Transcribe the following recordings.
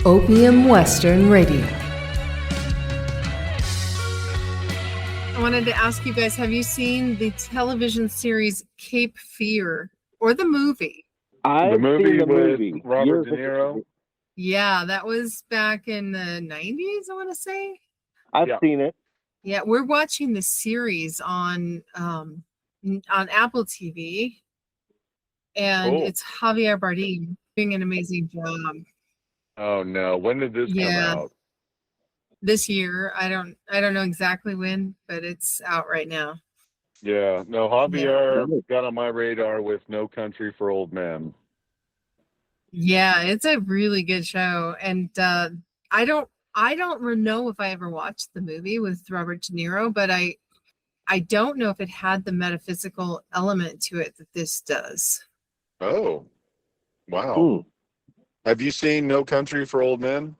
Opium Western Radio. I wanted to ask you guys, have you seen the television series Cape Fear or the movie? The movie with Robert De Niro? Yeah, that was back in the 90s, I want to say. I've seen it. Yeah, we're watching the series on Apple TV, and it's Javier Bardem doing an amazing job. Oh no! When did this come out? This year. I don't know exactly when, but it's out right now. Yeah, no, Javier got on my radar with No Country for Old Men. Yeah, it's a really good show, and I don't know if I ever watched the movie with Robert De Niro, but I don't know if it had the metaphysical element to it that this does. Oh, wow. Have you seen No Country for Old Men?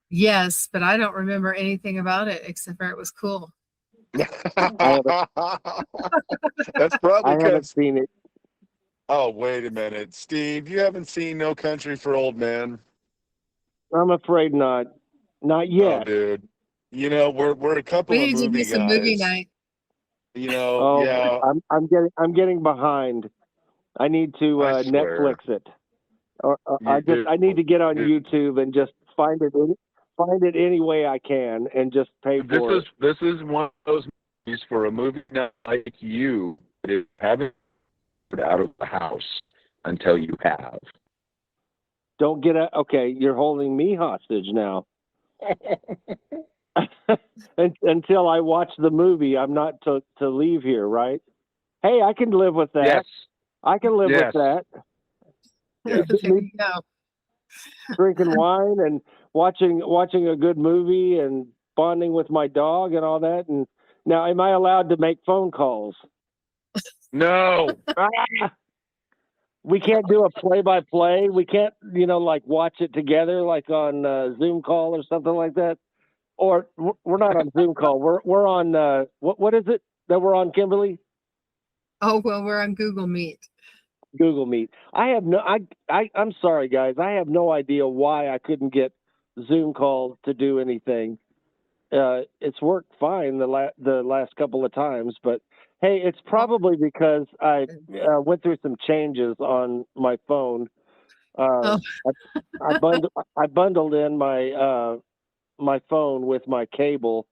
Yes, but I don't remember anything about it except for it was cool. That's probably I haven't seen it. Oh, wait a minute. Steve, you haven't seen No Country for Old Men? I'm afraid not. Not yet. Oh, dude. You know, we're a couple of movie guys. We need to do some movie night. You know, yeah. I'm getting behind. I need to Netflix it. I need to get on YouTube and just find it any way I can and just pay for it. This is one of those movies for a movie night like you haven't put out of the house until you have. Don't get out. Okay, you're holding me hostage now. Until I watch the movie, I'm not to leave here, right? Hey, I can live with that. Yes. I can live with that. There you go. Drinking wine and watching a good movie and bonding with my dog and all that. And now, am I allowed to make phone calls? No. We can't do a play-by-play. We can't, like watch it together, like on Zoom call or something like that. Or we're not on Zoom call. We're on what is it that we're on, Kimberly? Oh well, we're on Google Meet. Google Meet. I'm sorry, guys. I have no idea why I couldn't get Zoom call to do anything. It's worked fine the last couple of times, but hey, it's probably because I went through some changes on my phone. I bundled in my phone with my cable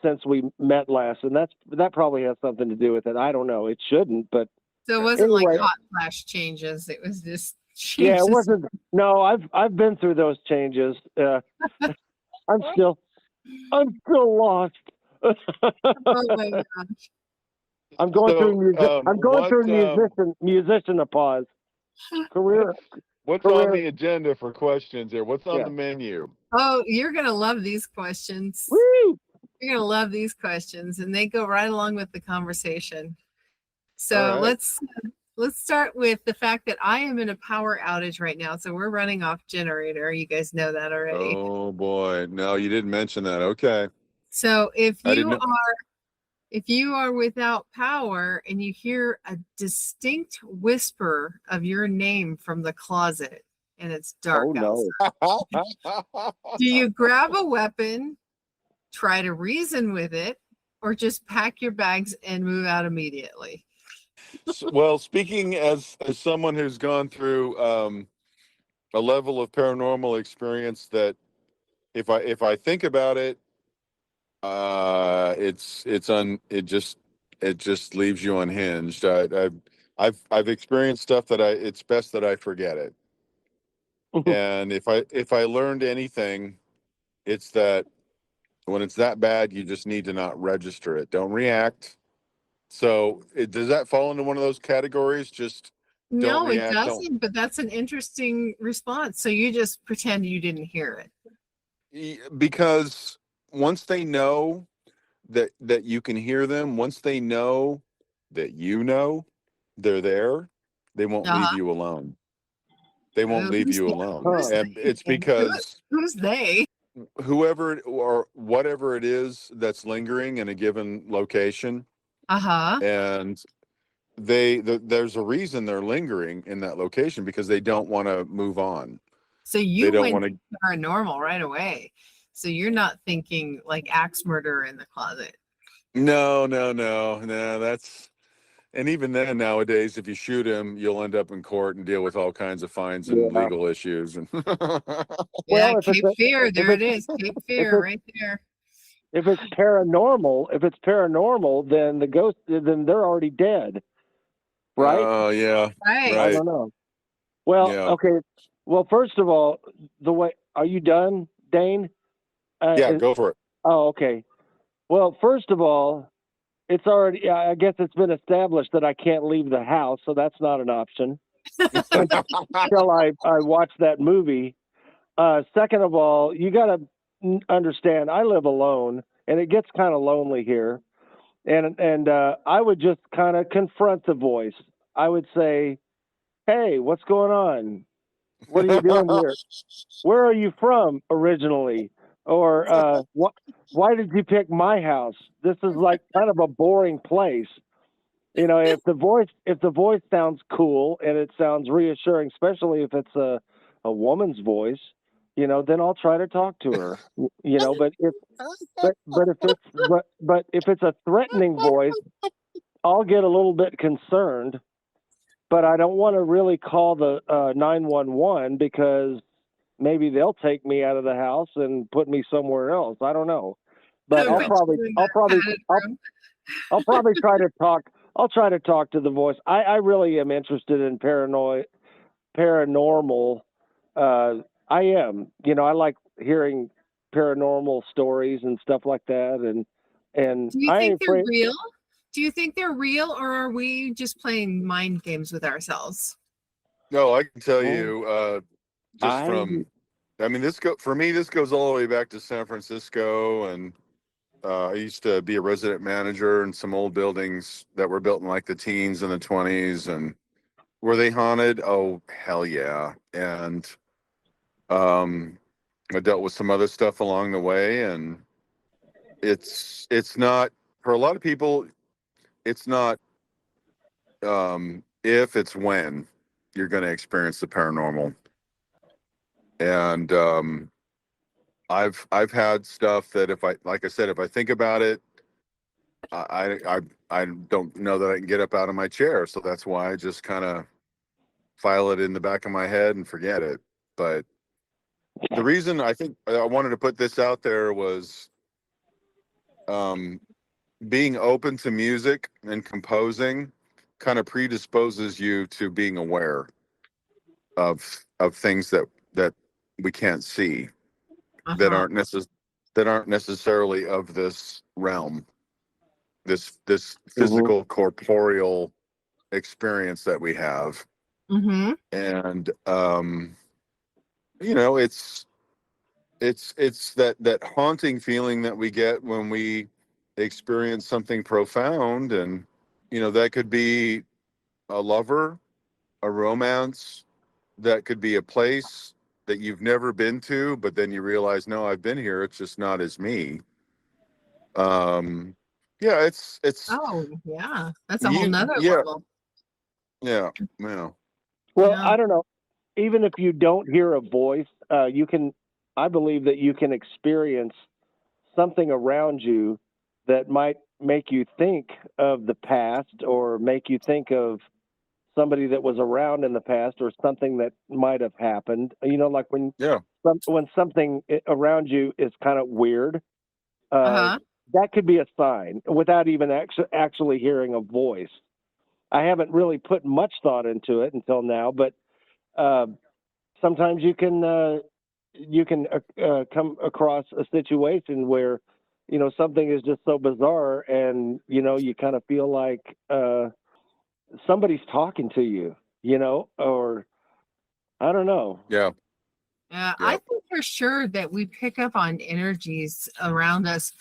since we met last, and that probably has something to do with it. I don't know. It shouldn't, but so it wasn't like hot flash changes. It was just changes. Yeah, it wasn't. No, I've been through those changes. I'm still lost. Oh my gosh. I'm going through musician pause. Career. What's on the agenda for questions here? What's on the menu? Oh, you're gonna love these questions. Woo! You're gonna love these questions, and they go right along with the conversation. So let's start with the fact that I am in a power outage right now. So we're running off generator. You guys know that already. Oh boy, no, you didn't mention that. Okay. So if you are without power and you hear a distinct whisper of your name from the closet and it's dark outside, do you grab a weapon, try to reason with it, or just pack your bags and move out immediately? Well, speaking as someone who's gone through a level of paranormal experience, that if I think about it, it just leaves you unhinged. I've experienced stuff that it's best that I forget it. And if I learned anything, it's that when it's that bad, you just need to not register it. Don't react. So does that fall into one of those categories? Just no, it doesn't. But that's an interesting response. So you just pretend you didn't hear it. Because once they know that you can hear them, once they know that they're there, they won't leave you alone. They won't leave you alone. And it's because who's they? Whoever or whatever it is that's lingering in a given location. And there's a reason they're lingering in that location, because they don't want to move on. So they you don't went want to. paranormal right away. So you're not thinking like axe murder in the closet. No. That's, and even then nowadays, if you shoot him, you'll end up in court and deal with all kinds of fines and Yeah. legal issues. And Yeah, Well, Cape Fear. There it is. Cape Fear right there. if it's paranormal, then the ghost, then they're already dead, right? oh yeah, Right. I right. don't know. Well, Yeah. okay. Well, first of all, are you done, Dane? Yeah, go for it. Oh, okay. Well, first of all, it's already, I guess it's been established that I can't leave the house, so that's not an option until I watch that movie. Second of all, you got to understand, I live alone, and it gets kind of lonely here. And I would just kind of confront the voice. I would say, "Hey, what's going on? What are you doing here? Where are you from originally? Or why did you pick my house? This is like kind of a boring place." You know, if the voice sounds cool and it sounds reassuring, especially if it's a woman's voice, you know, then I'll try to talk to her. You know, but if it's a threatening voice, I'll get a little bit concerned. But I don't want to really call the 911 because maybe they'll take me out of the house and put me somewhere else. I don't know. But So I'll put probably you in that padded room. I'll probably try to talk. I'll try to talk to the voice. I really am interested in paranormal. I am. You know, I like hearing paranormal stories and stuff like that. And Do you I think ain't they're afraid. real? Do you think they're real, or are we just playing mind games with ourselves? No, I can tell Well, you, just I from, I mean, for me, this goes all the way back to San Francisco, and I used to be a resident manager in some old buildings that were built in like the teens and the 20s, and were they haunted? Oh, hell yeah. And I dealt with some other stuff along the way, and it's not, for a lot of people, it's not if, it's when you're going to experience the paranormal. And I've had stuff that, if I, like I said, if I think about it, I don't know that I can get up out of my chair. So that's why I just kind of file it in the back of my head and forget it. But the reason I think I wanted to put this out there was being open to music and composing kind of predisposes you to being aware of things that we can't see, that Uh-huh. aren't necessarily of this realm, this Mhm. physical corporeal experience that we have. Mm-hmm. And you know, it's that haunting feeling that we get when we experience something profound. And you know, that could be a lover, a romance, that could be a place that you've never been to, but then you realize, no, I've been here, it's just not as me. Yeah, it's Oh, yeah. That's a whole you nother yeah level. yeah. Well, Yeah. I don't know. Even if you don't hear a voice, you can. I believe that you can experience something around you that might make you think of the past, or make you think of somebody that was around in the past, or something that might have happened. You know, like when Yeah. something around you is kind of weird, uh, Uh-huh. that could be a sign without even actually hearing a voice. I haven't really put much thought into it until now, but uh, sometimes you can come across a situation where, you know, something is just so bizarre, and you know, you kind of feel like somebody's talking to you, you know, or I don't know. Yeah. Yeah, I Yep. think for sure that we pick up on energies around us,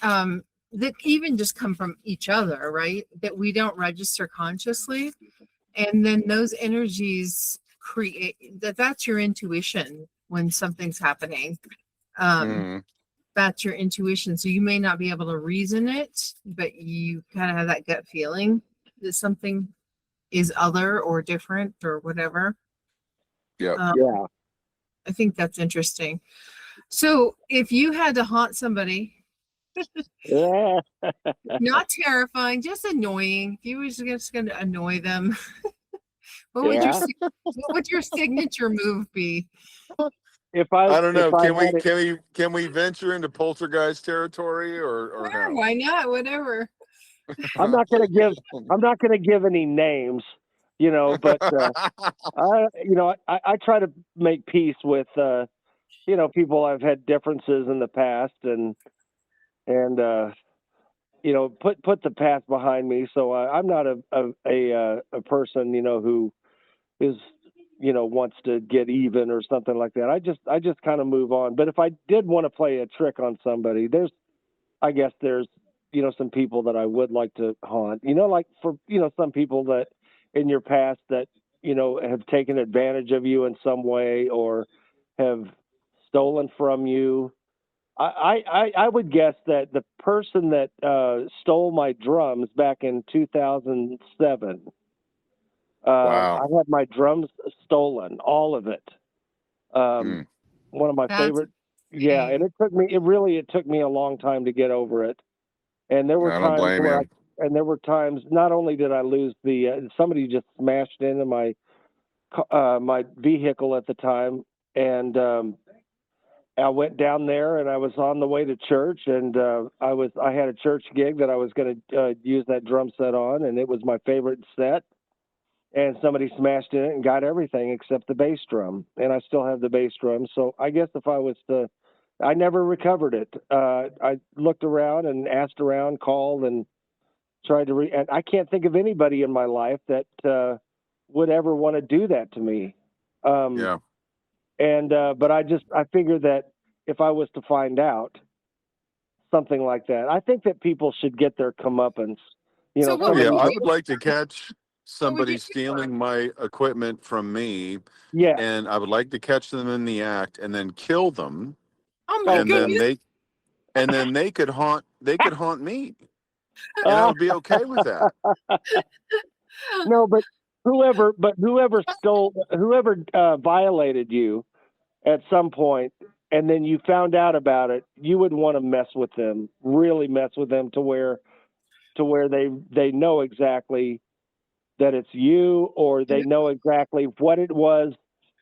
that even just come from each other, right? That we don't register consciously. And then those energies create that's your intuition when something's happening. Mm. That's your intuition. So you may not be able to reason it, but you kind of have that gut feeling that something is other or different or whatever. Yep. Um, Yeah. I think that's interesting. So if you had to haunt somebody, Yeah. not terrifying, just annoying, if you were just going to annoy them, what would your signature move be? I don't know. Can we venture into poltergeist territory or Sure, no? why not? Whatever. I'm not going to give any names, but I try to make peace with people I've had differences in the past and put the past behind me. So I'm not a person who is wants to get even or something like that. I just kind of move on. But if I did want to play a trick on somebody, there's some people that I would like to haunt. Like for some people that in your past that have taken advantage of you in some way or have stolen from you. I would guess that the person that stole my drums back in 2007, Wow. I had my drums stolen, all of it. One of my favorite. Yeah, and it took me a long time to get over it. And there were times where there were times not only did I lose somebody just smashed into my vehicle at the time, and I went down there and I was on the way to church, and I had a church gig that I was going to use that drum set on, and it was my favorite set. And somebody smashed in it and got everything except the bass drum, and I still have the bass drum. So I guess if I was to, I never recovered it. I looked around and asked around, called, and tried to. And I can't think of anybody in my life that would ever want to do that to me. Yeah. And but I figured that if I was to find out something like that, I think that people should get their comeuppance. So what would I you would like to catch somebody stealing my equipment from me. Yeah. And I would like to catch them in the act and then kill them. Oh my goodness. And then they could haunt me. And I would be okay with that. No, but whoever violated you at some point, and then you found out about it, you would want to mess with them, really mess with them to where they know exactly that it's you, or they know exactly what it was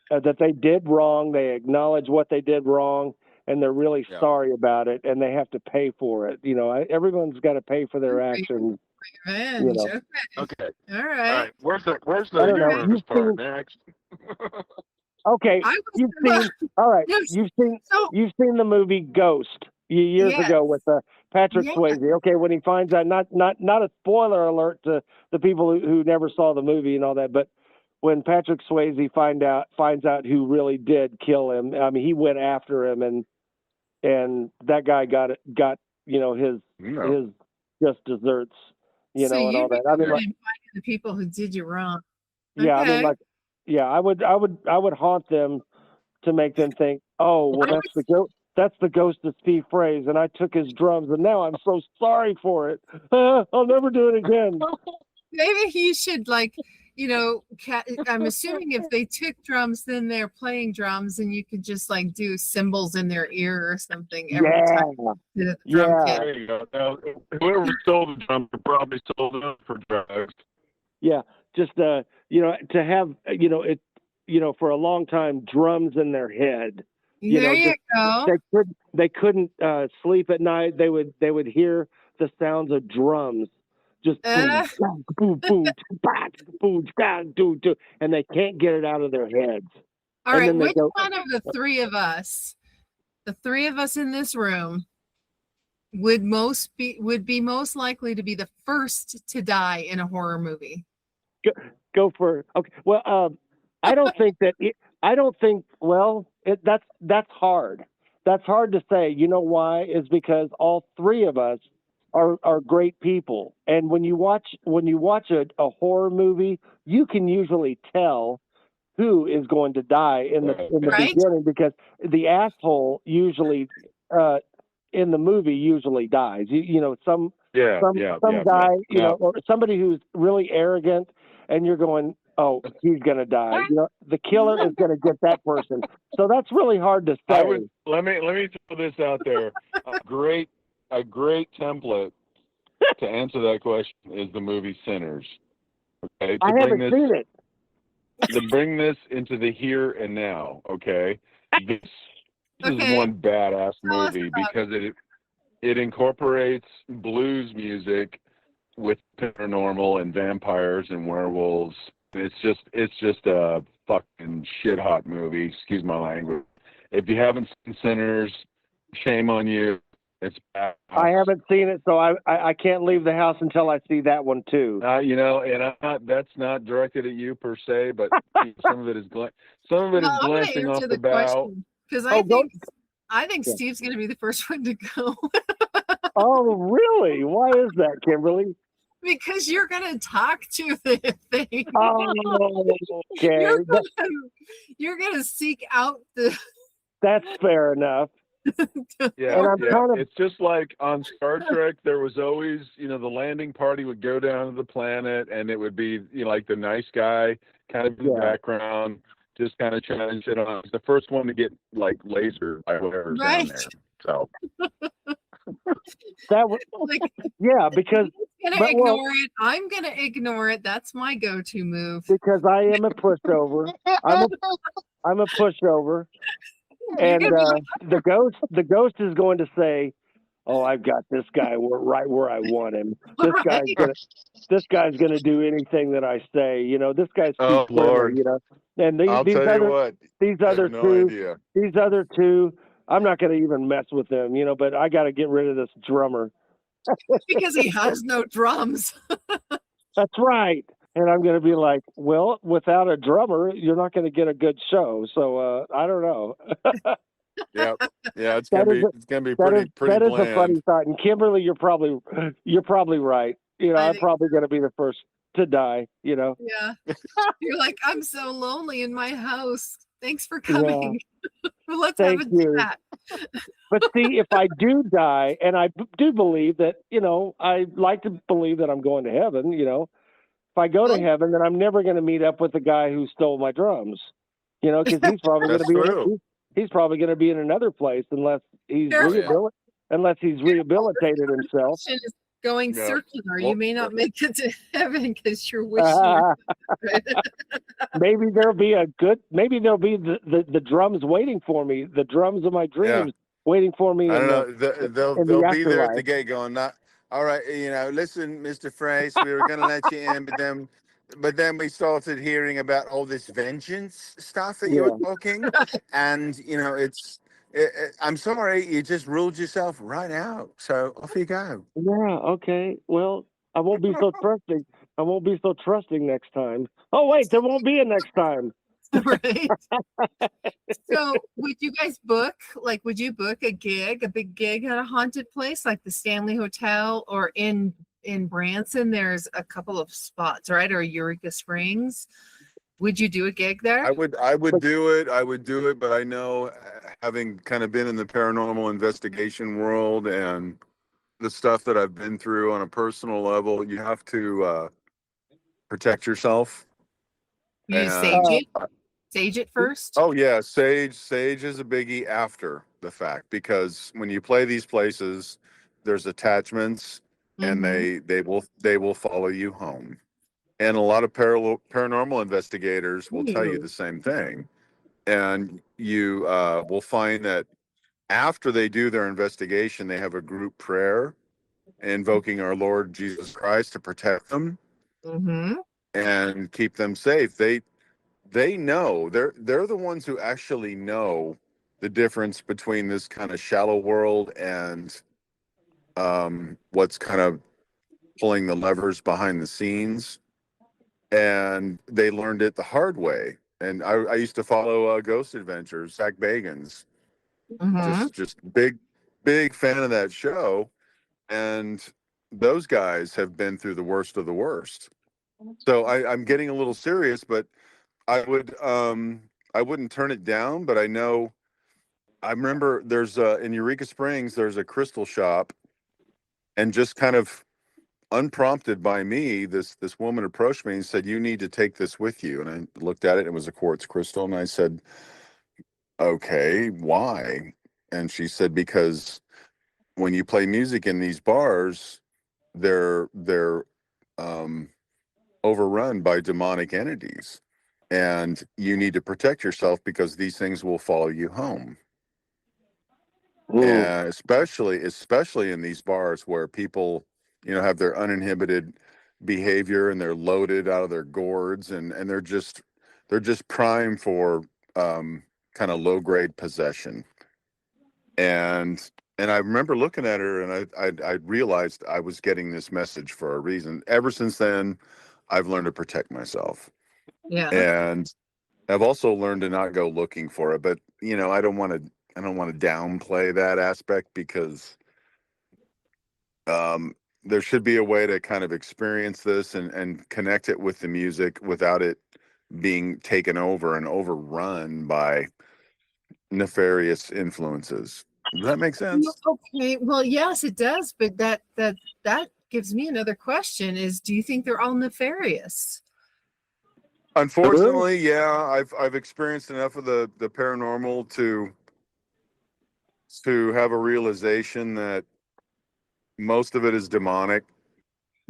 that they did wrong. They acknowledge what they did wrong, and they're really sorry about it, and they have to pay for it. Everyone's got to pay for their actions. Revenge. Okay. All right. Where's the humorous part next? Okay. You've seen the movie Ghost years ago with Patrick Swayze. Okay, when he finds out, not a spoiler alert to the people who never saw the movie and all that, but when Patrick Swayze finds out who really did kill him, I mean, he went after him, and that guy got his just desserts, and all that. I mean, like, the people who did you wrong. Yeah, Okay. I mean, like, I would haunt them to make them think, oh, well, that's the ghost of Steve Fraze, and I took his drums, and now I'm so sorry for it. I'll never do it again. Maybe you should, like, I'm assuming if they took drums, then they're playing drums, and you could just like do cymbals in their ear or something every time. The drum kit. There you go. Now, whoever stole the drums probably sold it up for drugs. Yeah, just to have for a long time drums in their head. There you go. They couldn't sleep at night. They would hear the sounds of drums. Just boom, boom, boom, boom, boom, and they can't get it out of their heads. All right, which one of the three of us in this room, would be most likely to be the first to die in a horror movie? Go for it. Okay. Well, I don't think that. That's hard. That's hard to say. You know why? Is because all three of us are great people, and when you watch a horror movie, you can usually tell who is going to die in the beginning, because the asshole usually in the movie usually dies. Some guy, or somebody who's really arrogant, and you're going, oh, he's going to die. You know, the killer is going to get that person. So that's really hard to say. Let me throw this out there. A great template to answer that question is the movie Sinners. Okay, I haven't seen it. To bring this into the here and now. Okay, this is one badass movie because it incorporates blues music with paranormal and vampires and werewolves. It's just a fucking shit hot movie. Excuse my language. If you haven't seen Sinners, shame on you. It's bad. I haven't seen it, so I can't leave the house until I see that one too. You know, and that's not directed at you per se, but some of it is glancing off the bow. Because I think Steve's going to be the first one to go. Oh, really? Why is that, Kimberly? Because you're going to talk to the thing. Oh, okay. You're going to seek out the. That's fair enough. Yeah, it's just like on Star Trek. There was always, the landing party would go down to the planet, and it would be, like the nice guy kind of in the background, just kind of chatting shit on. It's the first one to get like laser by whatever's down there. So that was because ignore it. I'm gonna ignore it. That's my go-to move. Because I am a pushover. I'm a pushover. And the ghost is going to say, "Oh, I've got this guy right where I want him. This guy's gonna do anything that I say. This guy's too friendly, And these other two, I'm not gonna even mess with them, But I got to get rid of this drummer because he has no drums. That's right. And I'm going to be like, well, without a drummer, you're not going to get a good show. So I don't know. Yeah, it's going to be pretty That is bland. a funny thought. And Kimberly, you're probably right. I'm probably going to be the first to die. Yeah, you're like, I'm so lonely in my house. Thanks for coming. Yeah. Well, let's have a chat. But see, if I do die, and I do believe that, I like to believe that I'm going to heaven, If I go to heaven, then I'm never going to meet up with the guy who stole my drums, because he's probably going to be he's probably going to be in another place unless he's rehabilitated himself. Going circular. You may not make it to heaven because you're wishing. Maybe there'll be the drums waiting for me. The drums of my dreams waiting for me. I don't know. They'll be there at the gate going, all right, listen, Mr. Frace, we were going to let you in, but then we started hearing about all this vengeance stuff that you were talking, and I'm sorry, you just ruled yourself right out. So off you go. Yeah. Okay. Well, I won't be so trusting. I won't be so trusting next time. Oh wait, there won't be a next time. Right. So would you guys would you book a big gig at a haunted place like the Stanley Hotel, or in Branson there's a couple of spots, right? Or Eureka Springs. Would you do a gig there? I would do it, but I know, having kind of been in the paranormal investigation world and the stuff that I've been through on a personal level, you have to protect yourself. You sage it first? Oh yeah, sage is a biggie after the fact, because when you play these places, there's attachments, and they will follow you home. And a lot of paranormal investigators will tell you the same thing. And you will find that after they do their investigation, they have a group prayer invoking our Lord Jesus Christ to protect them and keep them safe. They know, they're the ones who actually know the difference between this kind of shallow world and what's kind of pulling the levers behind the scenes. And they learned it the hard way. And I used to follow Ghost Adventures, Zach Bagans. Just big fan of that show. And those guys have been through the worst of the worst. So I'm getting a little serious, but I wouldn't turn it down. But I remember there's in Eureka Springs, there's a crystal shop, and just kind of unprompted by me, this woman approached me and said, "You need to take this with you." And I looked at it. It was a quartz crystal, and I said, "Okay, why?" And she said, "Because when you play music in these bars, they're overrun by demonic entities, and you need to protect yourself because these things will follow you home." And especially in these bars where people, have their uninhibited behavior and they're loaded out of their gourds, and they're just prime for kind of low grade possession. And I remember looking at her, and I realized I was getting this message for a reason. Ever since then, I've learned to protect myself. Yeah. And I've also learned to not go looking for it. But I don't want to downplay that aspect, because there should be a way to kind of experience this and connect it with the music without it being taken over and overrun by nefarious influences. Does that make sense? Okay. Well, yes, it does. But that gives me another question: do you think they're all nefarious? Unfortunately, yeah. I've experienced enough of the paranormal to have a realization that most of it is demonic.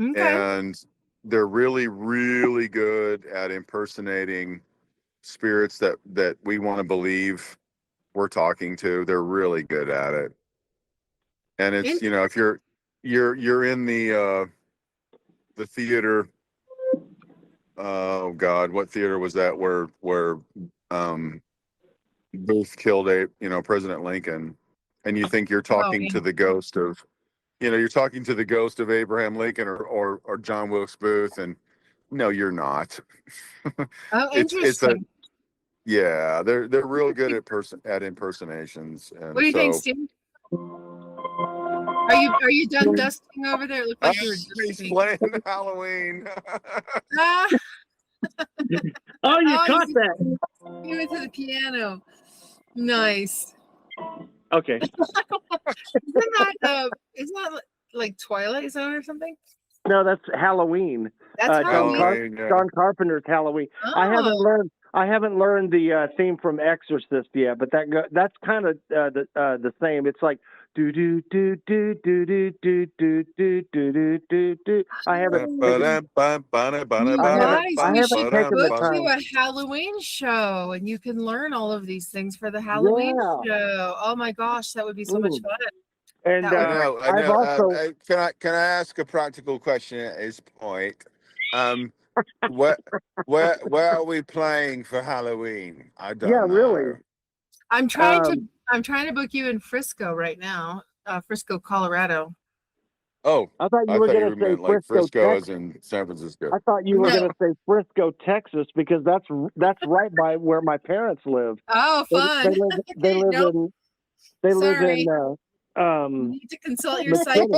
Okay. And they're really, really good at impersonating spirits that we want to believe we're talking to. They're really good at it. And it's, if you're in the theater, oh God, what theater was that where Booth killed President Lincoln, and you think you're talking to the ghost of, you're talking to the ghost of Abraham Lincoln or John Wilkes Booth, and no, you're not. Oh, It's interesting. yeah, they're real good at impersonations. And what do you think, Steve? Are you done dusting over there? It looked like you were he's playing Halloween. Oh, you caught that. You went to the piano. Nice. Okay. Isn't that like Twilight Zone or something? No, that's Halloween. That's Halloween. John Carpenter's Halloween. Oh. I haven't learned the theme from Exorcist yet, but that's kind of the same. It's like do do do do do do do do do do do do. I haven't. We should taken the book time. you a Halloween show, and you can learn all of these things for the Halloween show. Oh my gosh, that would be so much fun. And I know. I've also Can I ask a practical question at this point? Where are we playing for Halloween? I don't know. Really. I'm trying to book you in Frisco right now, Frisco, Colorado. Oh, I thought you were going to say meant like Frisco, Frisco Texas. as in San Francisco. I thought you were going to say Frisco, Texas, because that's right by where my parents live. Oh, fun! They live in. You need to consult your site.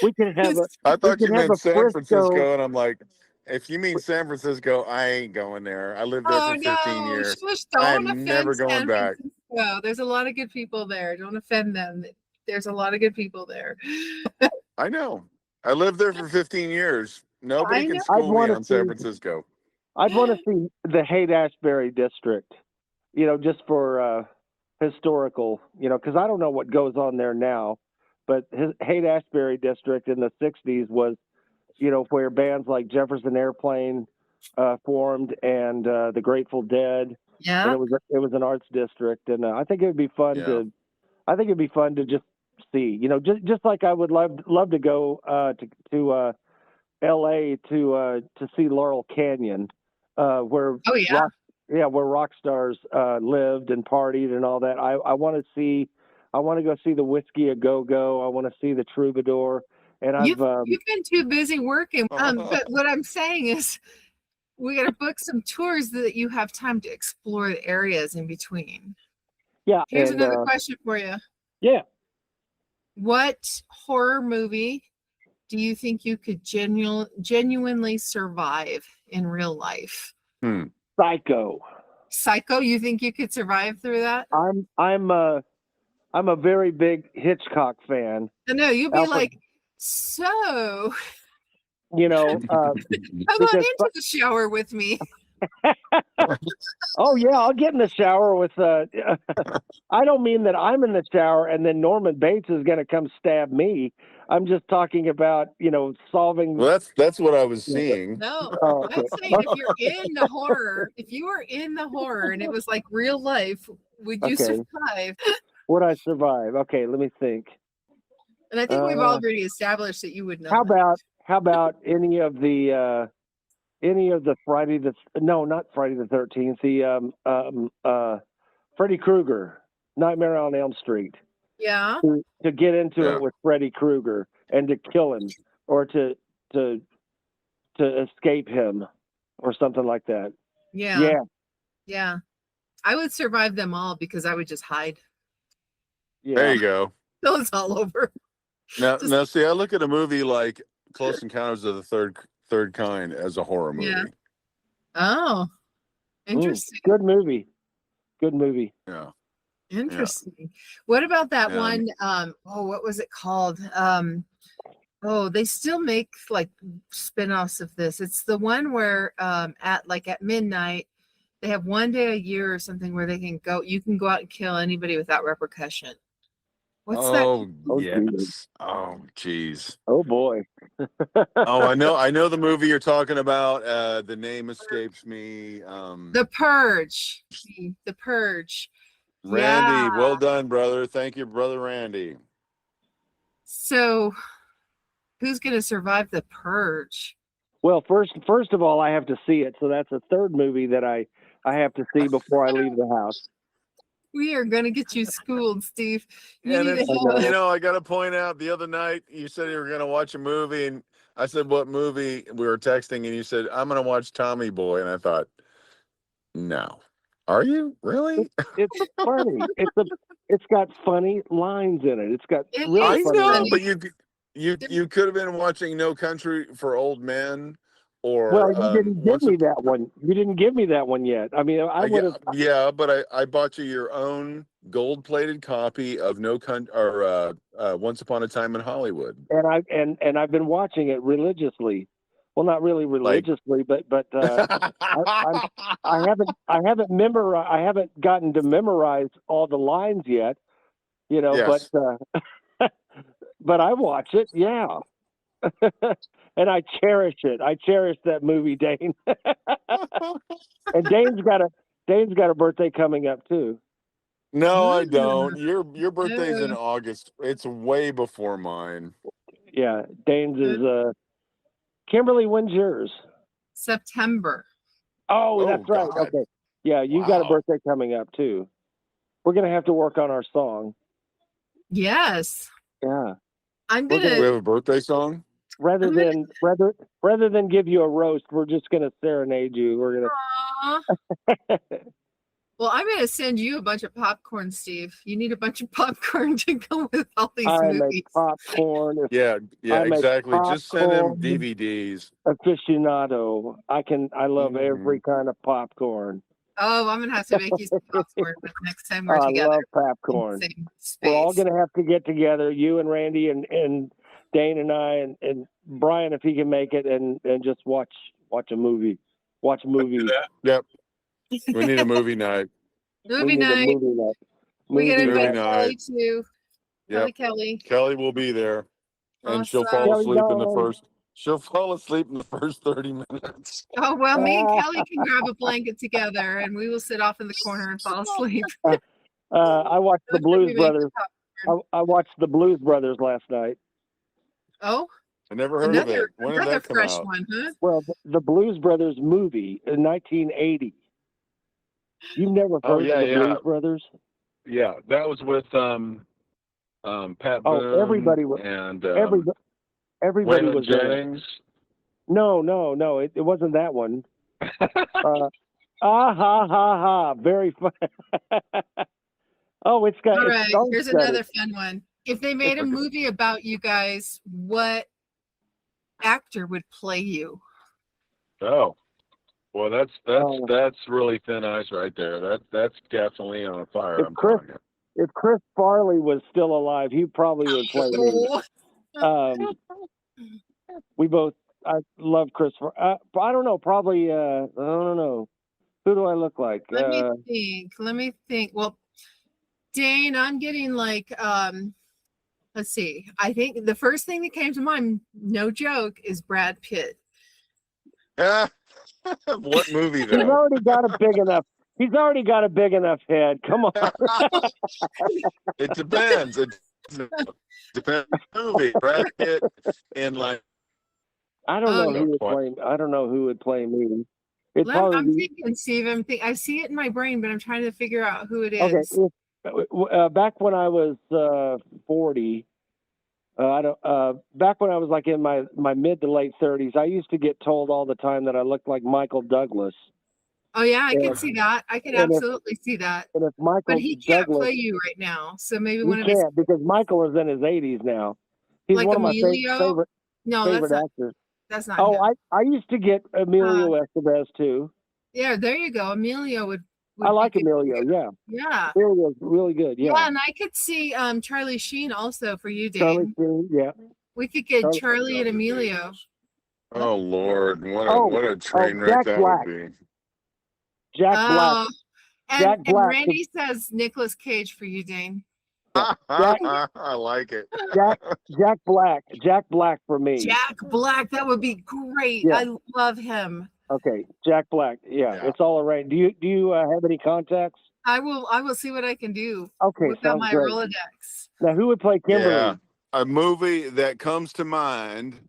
We can have a. I thought you meant San Frisco. Francisco, and I'm like, if you mean San Francisco, I ain't going there. I lived there for 15 years. I'm never going back. There's a lot of good people there. Don't offend them. There's a lot of good people there. I know. I lived there for 15 years. Nobody can school me on San Francisco. I'd want to see the Haight-Ashbury district, just for historical, because I don't know what goes on there now, but Haight-Ashbury district in the 60s was, where bands like Jefferson Airplane formed, and the Grateful Dead. Yeah. And it was an arts district, and I think it would be fun to just see, just like I would love to go to LA to see Laurel Canyon, where where rock stars lived and partied and all that. I want to go see the Whiskey A Go Go. I want to see the Troubadour. And you've been too busy working. But what I'm saying is, we got to book some tours that you have time to explore the areas in between. Yeah. Here's another question for you. Yeah. What horror movie do you think you could genuinely survive in real life? Psycho. Psycho? You think you could survive through that? I'm a very big Hitchcock fan. No, you'd be like So You know, come on because into the shower with me. oh yeah, I'll get in the shower with. I don't mean that I'm in the shower and then Norman Bates is going to come stab me. I'm just talking about solving. Well, that's what I was seeing. No, Oh, I'm okay. saying if you're in the horror, if you were in the horror and it was like real life, would you Okay. survive? Would I survive? Okay, let me think. And I think we've already established that you would not. How about any of the Friday not Friday the 13th, the Freddy Krueger, Nightmare on Elm Street. Yeah. To get into it with Freddy Krueger and to kill him or to escape him or something like that. Yeah. Yeah. I would survive them all because I would just hide. Yeah. There you go. Those all over. Now, see, I look at a movie like Close Encounters of the Third Kind as a horror movie. Yeah. Oh, interesting. Good movie. Good movie. Yeah. Interesting. Yeah. What about that one? What was it called? They still make like spin-offs of this. It's the one where at midnight, they have one day a year or something where you can go out and kill anybody without repercussion. What's that? Oh, yes. Oh, geez. Oh, boy. I know the movie you're talking about. The name escapes me. The Purge. The Purge. Randy, well done, brother. Thank you, brother Randy. So, who's going to survive the Purge? Well, first of all, I have to see it. So that's a third movie that I have to see before I leave the house. We are going to get you schooled, Steve. I got to point out, the other night you said you were going to watch a movie, and I said, "What movie?" We were texting, and you said, "I'm going to watch Tommy Boy," and I thought, "No, are you really?" It's funny. It's got funny lines in it. It's got really I funny know, lines. but you could have been watching No Country for Old Men. Well, you didn't give me that one. You didn't give me that one yet. I mean, I would have. Yeah, but I bought you your own gold-plated copy of Once Upon a Time in Hollywood. And I've been watching it religiously. Well, not really religiously, but I haven't memorized. I haven't gotten to memorize all the lines yet. Yes. But I watch it. Yeah. And I cherish it. I cherish that movie, Dane. And Dane's got a birthday coming up too. No, I don't. Your birthday's in August. It's way before mine. Yeah, Dane's is Kimberly, when's yours? September. Oh, that's right. God. Okay. Yeah, you got a birthday coming up too. We're gonna have to work on our song. Yes. Yeah. We have a birthday song? Rather than give you a roast, we're just gonna serenade you. We're gonna. Well, I'm gonna send you a bunch of popcorn, Steve. You need a bunch of popcorn to go with all these movies. Make popcorn. Yeah, exactly. Just send them DVDs. Aficionado. I love every kind of popcorn. Oh, I'm gonna have to make you some popcorn next time we're together. I love popcorn. We're all gonna have to get together, you and Randy and Dane and I and Brian, if he can make it, and just watch a movie. Watch a movie. Yep. We need a movie night. Movie night. We get invite Kelly too. Yep. Kelly will be there, and she'll fall asleep in the first. She'll fall asleep in the first 30 minutes. Oh well, me and Kelly can grab a blanket together, and we will sit off in the corner and fall asleep. I watched the Blues Brothers. I watched the Blues Brothers last night. Oh, I never heard of it. When did that come fresh out? one, huh? Well, the Blues Brothers movie in 1980. You've never heard of the Blues Brothers? Yeah, that was with Pat Boone. Everybody was and everybody was Jennings. No, it wasn't that one. Ha! Very fun. Oh, it's got. All right, here's another fun one. If they made a movie about you guys, what actor would play you? Oh, well, that's really thin ice right there. That's definitely on fire. If Chris Farley was still alive, he probably would play me. We both, I love Christopher. But I don't know, probably, I don't know. Who do I look like? Let me think. Well, Dane, I'm getting like, let's see. I think the first thing that came to mind, no joke, is Brad Pitt. What movie though? He's already got a big enough head. Come on. It depends. It depends on the movie. Brad Pitt and like I don't know who would play me. I'm thinking, Steve. I see it in my brain, but I'm trying to figure out who it is. Okay. Back when I was 40, back when I was like in my mid to late 30s, I used to get told all the time that I looked like Michael Douglas. Oh yeah, I can see that. I can absolutely see that. And if Michael but he can't Douglas, play you right now, so maybe he can't because Michael is in his 80s now. He's like one Emilio? of my favorite actors. That's not. Oh, him. I used to get Emilio Estevez too. Yeah, there you go. Emilio would I like Emilio. Yeah. Yeah. Emilio's really good. Yeah. Yeah, and I could see Charlie Sheen also for you, Dane. Charlie Sheen. Yeah. We could get Charlie and Emilio. Oh Lord, what a train wreck that would be. Jack Black. And Randy says Nicolas Cage for you, Dane. I like it. Jack Black for me. Jack Black, that would be great. Yeah. I love him. Okay, Jack Black. Yeah, it's all right. Do you have any contacts? I will see what I can do. Okay, without my great. Rolodex. Now, who would play Kimberly? Yeah, a movie that comes to mind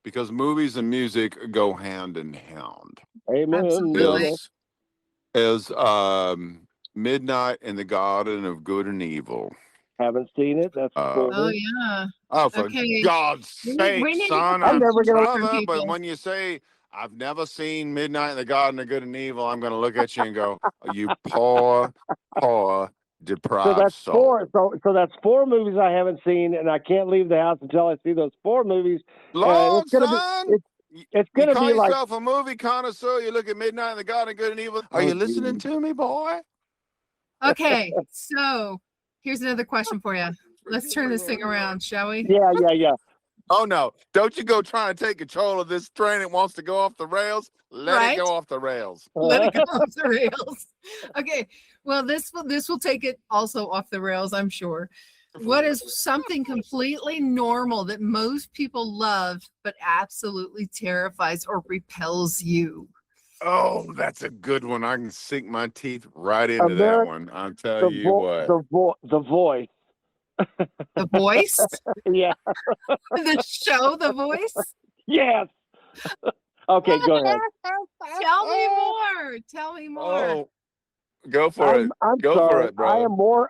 because movies and music go hand in hand. Amen. Absolutely. Is Midnight in the Garden of Good and Evil. Haven't seen it. That's cool. Oh yeah. Oh, for God's sake, son! I'm never gonna. But when you say I've never seen Midnight in the Garden of Good and Evil, I'm going to look at you and go, "You poor, deprived soul." So that's 4 movies I haven't seen, and I can't leave the house until I see those 4 movies. Lord, it's gonna son. It's going to be like... You call yourself a movie connoisseur, you look at Midnight in the Garden of Good and Evil. Are you listening to me, boy? Okay, so here's another question for you. Let's turn this thing around, shall we? Yeah. Oh, no. Don't you go trying to take control of this train. It wants to go off the rails. Let it go off the rails. Let it go off the rails. Okay, well, this will take it also off the rails, I'm sure. What is something completely normal that most people love but absolutely terrifies or repels you? Oh, that's a good one. I can sink my teeth right into that one. I'll tell you what. The Voice. The Voice? Yeah. The show The Voice? Yes. Okay, go ahead. Tell me more. Oh. Go for it. Go sorry. for it, bro.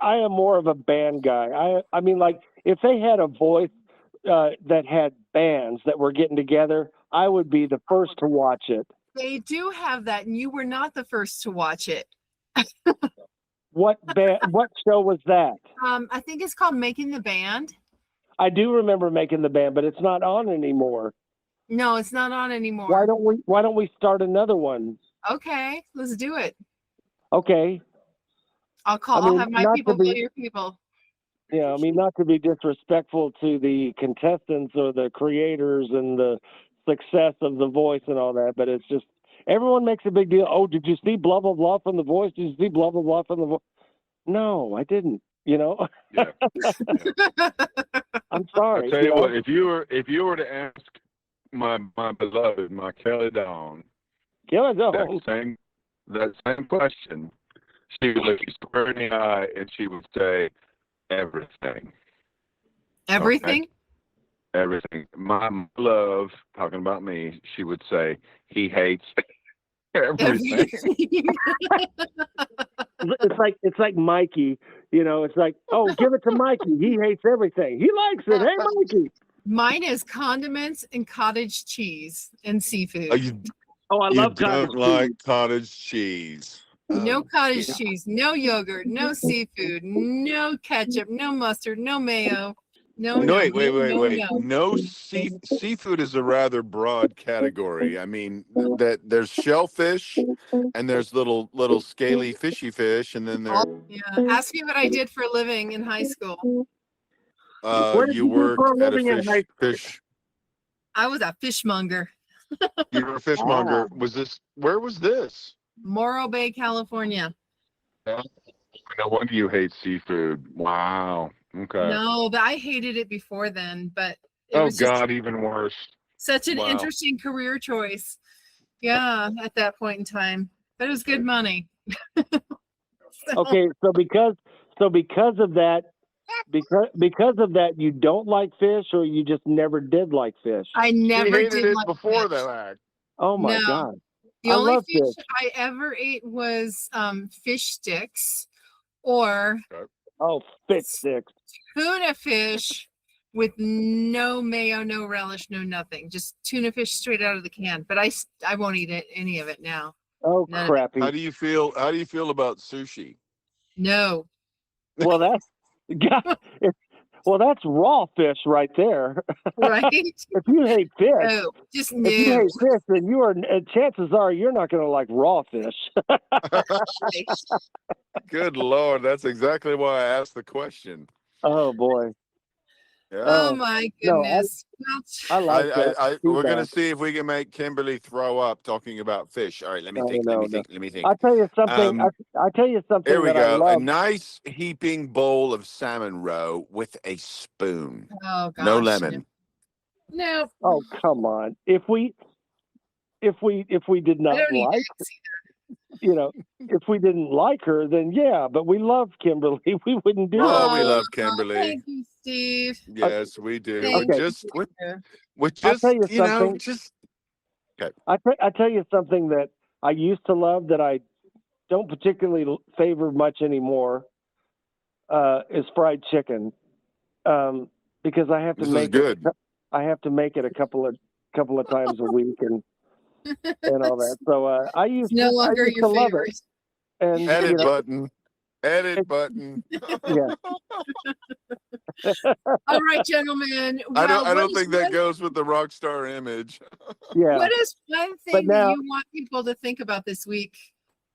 I am more of a band guy. I mean, like, if they had a voice that had bands that were getting together, I would be the first to watch it. They do have that, and you were not the first to watch it. What show was that? I think it's called Making the Band. I do remember Making the Band, but it's not on anymore. No, it's not on anymore. Why don't we start another one? Okay, let's do it. Okay. I'll have my people play your people. Yeah, I mean, not to be disrespectful to the contestants or the creators and the success of The Voice and all that, but it's just, everyone makes a big deal. Oh, did you see blah, blah, blah from The Voice? Did you see blah, blah, blah from The Voice? No, I didn't, Yeah. I'm sorry. I'll tell you what, if you were to ask my beloved, my Kelly Dawn, that same question, she would look you square in the eye and she would say, everything. Everything? Okay? Everything. My love, talking about me, she would say, he hates everything. It's like Mikey, it's like, oh, give it to Mikey. He hates everything. He likes it. Hey, Mikey. Mine is condiments and cottage cheese and seafood. I love cottage cheese. You don't like cottage cheese. No cottage cheese, no yogurt, no seafood, no ketchup, no mustard, no mayo. Wait. No seafood is a rather broad category. I mean, that there's shellfish and there's little scaly fishy fish, and then there's ask me what I did for a living in high school. What did you you do for a worked at a living in high fish. I was a fishmonger. You were a fishmonger. Ah. Where was this? Morro Bay, California. No wonder you hate seafood. Wow. Okay. No, but I hated it before then, but it Oh was just God, even worse. such an Wow. interesting career choice. Yeah, at that point in time. But it was good money. Okay, so because of that, because of that, you don't like fish, or you just never did like fish? I She never hated did it like before fish. that act. Oh my No. God! The I only love fish fish. I ever ate was fish sticks or Oh, fish sticks. tuna fish with no mayo, no relish, no nothing. Just tuna fish straight out of the can. But I won't eat any of it now. Oh, None of it. crappy. How do you feel about sushi? No. Well, that's raw fish right there. Right? If you hate fish, No. Just no. if you hate fish, then chances are you're not going to like raw fish. Good Lord, that's exactly why I asked the question. Oh boy. Yeah. Oh my goodness. I like that. We're gonna see if we can make Kimberly throw up talking about fish. All right, let me think. Let me think. I'll tell you something. I'll tell you something Here we that I go. love. A nice heaping bowl of salmon roe with a spoon. Oh gosh. No lemon. No. Oh, come on. If we did not like, if we didn't like her, then yeah, but we love Kimberly. We wouldn't do Oh, that. we love Kimberly. Thank you, Steve. Yes, we do. Thank With you. just, I'll tell you you know, something. just. Okay. I tell you something that I used to love that I don't particularly favor much anymore, is fried chicken, because I have to make it. I have to make it a couple of times a week and all that. So I used no to, longer your to love favorite. it. And Edit button. Edit button. Yeah. All right, gentlemen. I Well, don't think that goes with the rock star image. Yeah. What is one thing that you want people to think about this week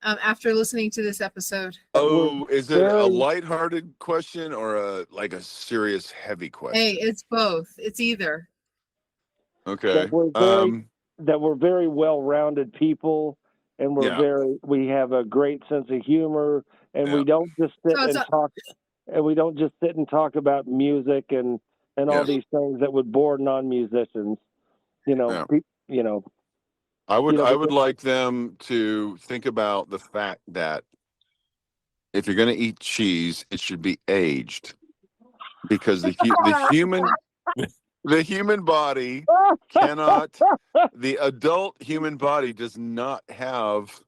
after listening to this episode? Oh, is it a lighthearted question or a serious heavy question? Hey, it's both. It's either. Okay. That we're very well-rounded people, and we have a great sense of humor, and we don't just sit and talk about music and all these things that would bore non-musicians. I would like them to think about the fact that if you're going to eat cheese, it should be aged, because the human body cannot. The adult human body does not have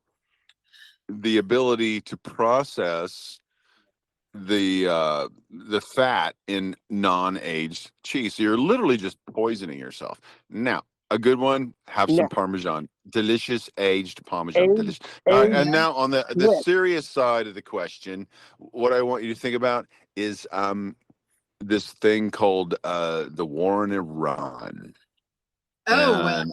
the ability to process the fat in non-aged cheese. So you're literally just poisoning yourself. Now, a good one, have some Parmesan. Delicious aged Parmesan. Delicious. And now on the serious side of the question, what I want you to think about is this thing called the war in Iran. Oh,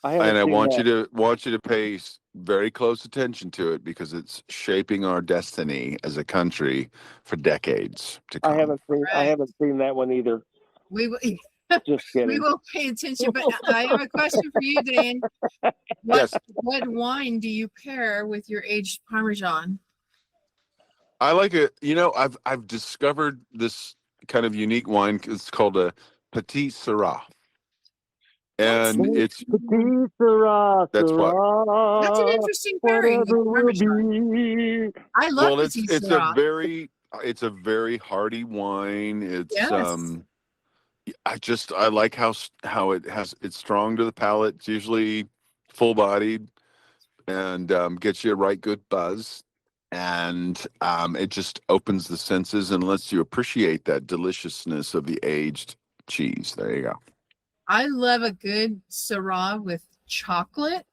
and I want you to pay very close attention to it, because it's shaping our destiny as a country for decades to come. I haven't seen that one either. We will. Just kidding. We will pay attention, but I have a question for you, Dane. What wine do you pair with your aged Parmesan? I like it. I've discovered this kind of unique wine. It's called a Petit Syrah. And it's Petit Syrah. That's an interesting pairing with Parmesan. I love Petit Syrah. It's a very hearty wine. It's I like how it's strong to the palate. It's usually full bodied and gets you a right good buzz. And it just opens the senses and lets you appreciate that deliciousness of the aged cheese. There you go. I love a good Syrah with chocolate,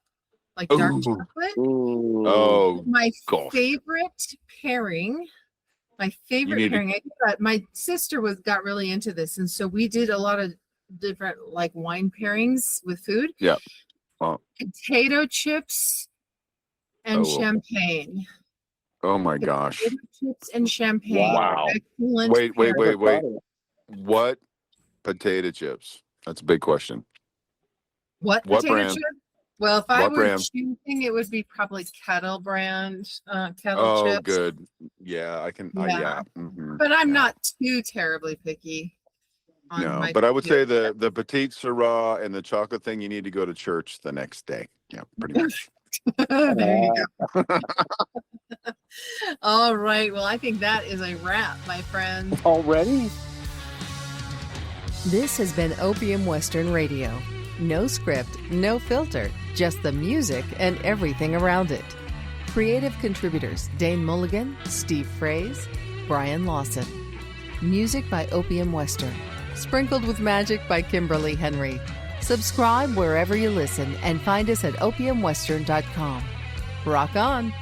like dark chocolate. Oh, my favorite pairing. My favorite pairing. My sister got really into this, and so we did a lot of different wine pairings with food. Yeah. Potato chips and champagne. Oh my gosh. Potato chips and champagne. Wow. Excellent. Wait. What potato chips? That's a big question. What What potato brand? chip? Well, if I What were brand? choosing, it would be probably Kettle brand, Kettle Oh, chips. good. Yeah, I can. Yeah. Mhm, But I'm yeah. not too terribly picky on No, my but I would say potato the petite syrah and the chocolate thing, you need to go to church the next day. Yeah, pretty much. chip. There you go. All right. Well, I think that is a wrap, my friend. Already? This has been Opium Western Radio. No script, no filter, just the music and everything around it. Creative contributors Dane Mulligan, Steve Fraze, Brian Lawson. Music by Opium Western. Sprinkled with magic by Kimberly Henry. Subscribe wherever you listen and find us at opiumwestern.com. Rock on!